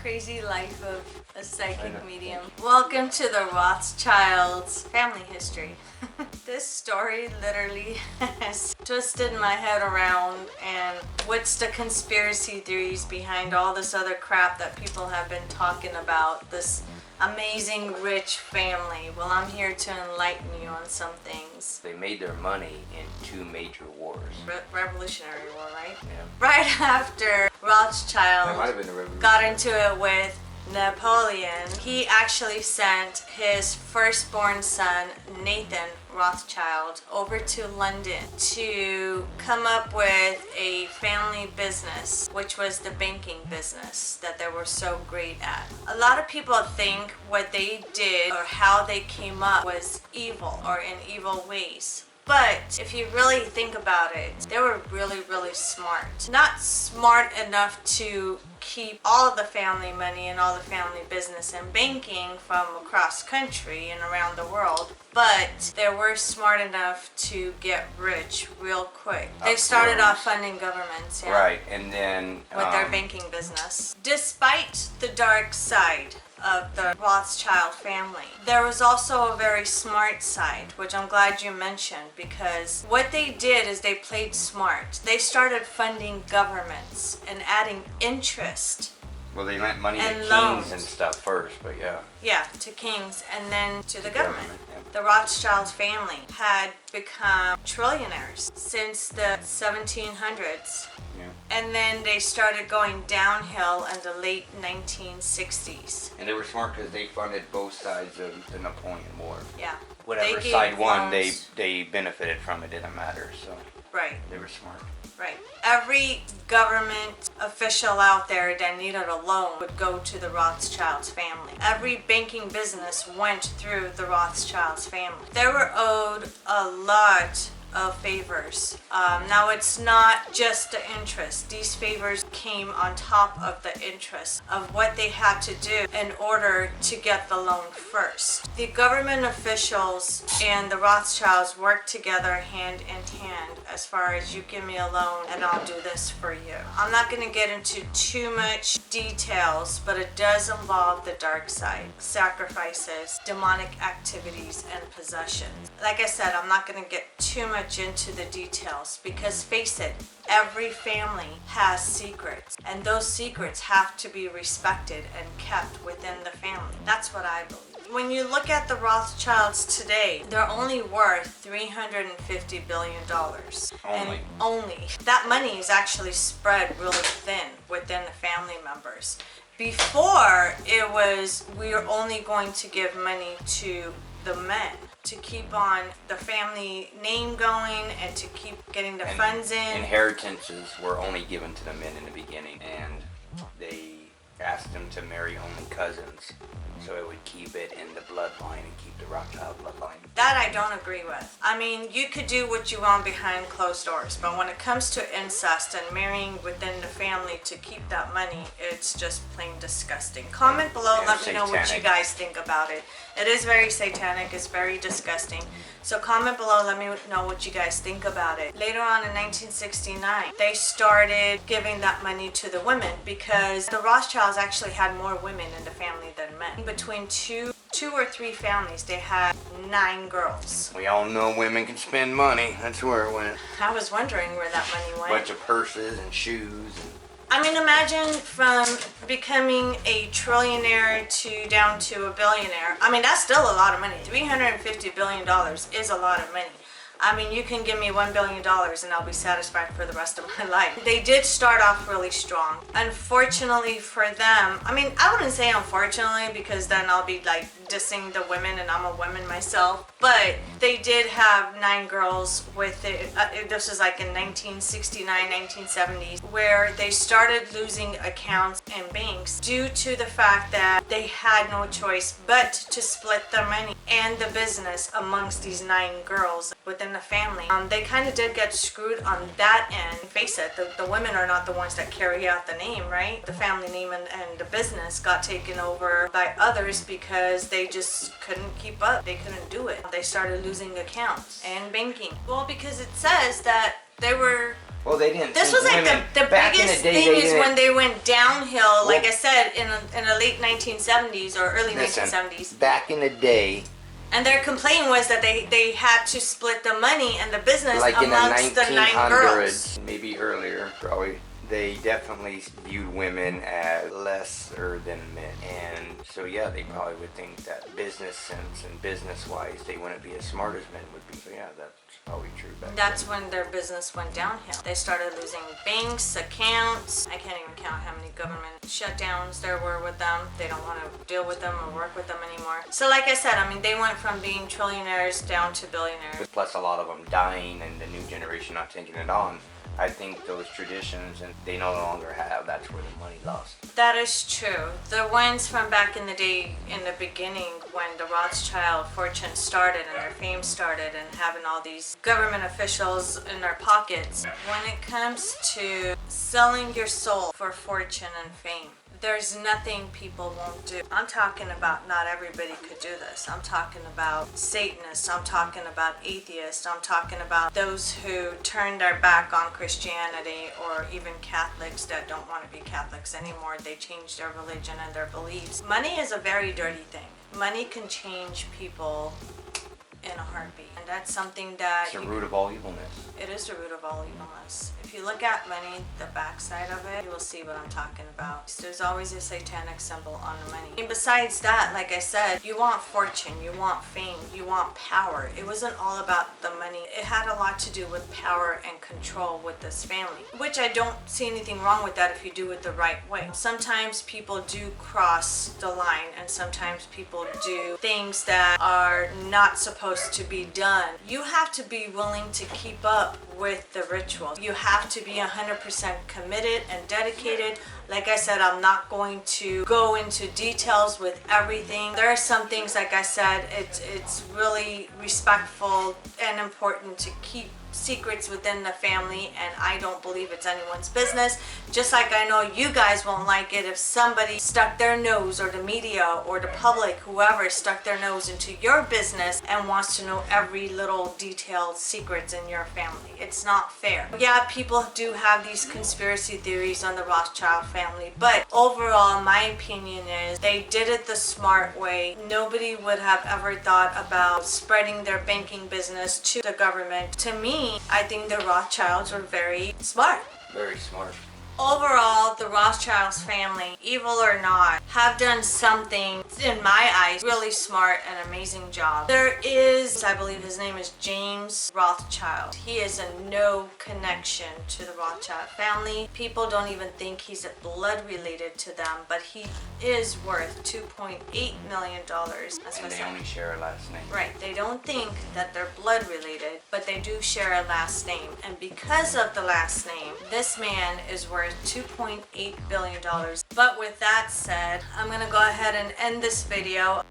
crazy life of a psychic medium. Welcome to the Rothschilds family history. This story literally has twisted my head around, and what's the conspiracy theories behind all this other crap that people have been talking about, this amazing rich family. Well, I'm here to enlighten you on some things. They made their money in two major wars. Revolutionary War, right? Yeah. Right after Rothschild That might have been the revolution. got into it with Napoleon, he actually sent his firstborn son, Nathan Rothschild, over to London to come up with a family business, which was the banking business that they were so great at. A lot of people think what they did or how they came up was evil or in evil ways. But if you really think about it, they were really, really smart. Not smart enough to keep all of the family money and all the family business and banking from across country and around the world, but they were smart enough to get rich real quick. They started off funding governments, yeah, Right, and then with their banking business. Despite the dark side of the Rothschild family, there was also a very smart side, which I'm glad you mentioned, because what they did is they played smart. They started funding governments and adding interest. well, they lent money to and kings loans. and stuff first, but yeah. Yeah, to kings and then to the government. yeah. The Rothschild family had become trillionaires since the 1700s. Yeah. And then they started going downhill in the late 1960s. And they were smart because they funded both sides of the Napoleon War. Yeah. Whatever They side gave won, loans. they benefited from it. Didn't matter, so Right, they were smart. right. Every government official out there that needed a loan would go to the Rothschilds family. Every banking business went through the Rothschilds family. They were owed a lot of favors. Now it's not just the interest. These favors came on top of the interest of what they had to do in order to get the loan first. The government officials and the Rothschilds worked together hand in hand as far as you give me a loan and I'll do this for you. I'm not going to get into too much details, but it does involve the dark side, sacrifices, demonic activities, and possessions. Like I said, I'm not going to get too much into the details because face it, every family has secrets and those secrets have to be respected and kept within the family. That's what I believe. When you look at the Rothschilds today, they're only worth $350 billion. And only. That money is actually spread really thin within the family members. Before, it was we are only going to give money to the men to keep on the family name going and to keep getting the funds in. Inheritances were only given to the men in the beginning, and they asked them to marry only cousins, so it would keep it in the bloodline and keep the Rothschild bloodline. That I don't agree with. I mean, you could do what you want behind closed doors, but when it comes to incest and marrying within the family to keep that money, it's just plain disgusting. Comment below, And let me know what you satanic. guys think about it. It is very satanic, it's very disgusting. So comment below, let me know what you guys think about it. Later on in 1969, they started giving that money to the women because the Rothschilds actually had more women in the family than men. Between two or three families, they had 9 girls. We all know women can spend money. That's where it went. I was wondering where that money went. Bunch of purses and shoes. And I mean, imagine from becoming a trillionaire to down to a billionaire. I mean, that's still a lot of money. $350 billion is a lot of money. I mean, you can give me $1 billion and I'll be satisfied for the rest of my life. They did start off really strong. Unfortunately for them, I mean, I wouldn't say unfortunately because then I'll be like dissing the women and I'm a woman myself, but they did have 9 girls with it. This was like in 1969, 1970s, where they started losing accounts and banks due to the fact that they had no choice but to split the money and the business amongst these 9 girls within the family. They kind of did get screwed on that end. Face it, the women are not the ones that carry out the name, right? The family name and the business got taken over by others because they just couldn't keep up. They couldn't do it. They started losing accounts and banking. Well, because it says that they were Well, they didn't. This think was like women, the back in biggest the day, thing they is didn't- when they went downhill, like Well, I said, in the late 1970s or early Listen, 1970s. back in the day, And their complaint was that they had to split the money and the business like in the amongst the 9 girls. 1900s, maybe earlier, probably, they definitely viewed women as lesser than men. And so, yeah, they probably would think that business sense and business-wise, they wouldn't be as smart as men would be. So, yeah, that's probably true back That's then. when their business went downhill. They started losing banks, accounts. I can't even count how many government shutdowns there were with them. They don't want to deal with them or work with them anymore. So like I said, I mean, they went from being trillionaires down to billionaires. Plus a lot of them dying and the new generation not taking it on. I think those traditions and they no longer have, that's where the money lost. That is true. The ones from back in the day, in the beginning, when the Rothschild fortune started and their fame started and having all these government officials in their pockets, when it comes to selling your soul for fortune and fame, there's nothing people won't do. I'm talking about not everybody could do this. I'm talking about Satanists. I'm talking about atheists. I'm talking about those who turned their back on Christianity, or even Catholics that don't want to be Catholics anymore. They changed their religion and their beliefs. Money is a very dirty thing. Money can change people in a heartbeat. And that's something that... It's the root of all evilness. It is the root of all evilness. If you look at money, the backside of it, you will see what I'm talking about. There's always a satanic symbol on the money. And besides that, like I said, you want fortune, you want fame, you want power. It wasn't all about the money. It had a lot to do with power and control with this family, which I don't see anything wrong with that if you do it the right way. Sometimes people do cross the line, and sometimes people do things that are not supposed to be done. You have to be willing to keep up with the ritual. You have to be 100% committed and dedicated. Like I said, I'm not going to go into details with everything. There are some things, like I said, it's really respectful and important to keep secrets within the family, and I don't believe it's anyone's business. Just like I know you guys won't like it if somebody stuck their nose, or the media or the public, whoever stuck their nose into your business and wants to know every little detailed secrets in your family. It's not fair. Yeah, people do have these conspiracy theories on the Rothschild family, but overall my opinion is they did it the smart way. Nobody would have ever thought about spreading their banking business to the government. To me, I think the Rothschilds were very smart. Very smart. Overall, the Rothschilds family, evil or not, have done something, in my eyes, really smart and amazing job. There is, I believe his name is James Rothschild. He is a no connection to the Rothschild family. People don't even think he's blood related to them, but he is worth $2.8 million. That's And what they only share a last name. Right, they don't think that they're blood related, but they do share a last name. And because of the last name, this man is worth $2.8 billion. But with that said, I'm gonna go ahead and end this video.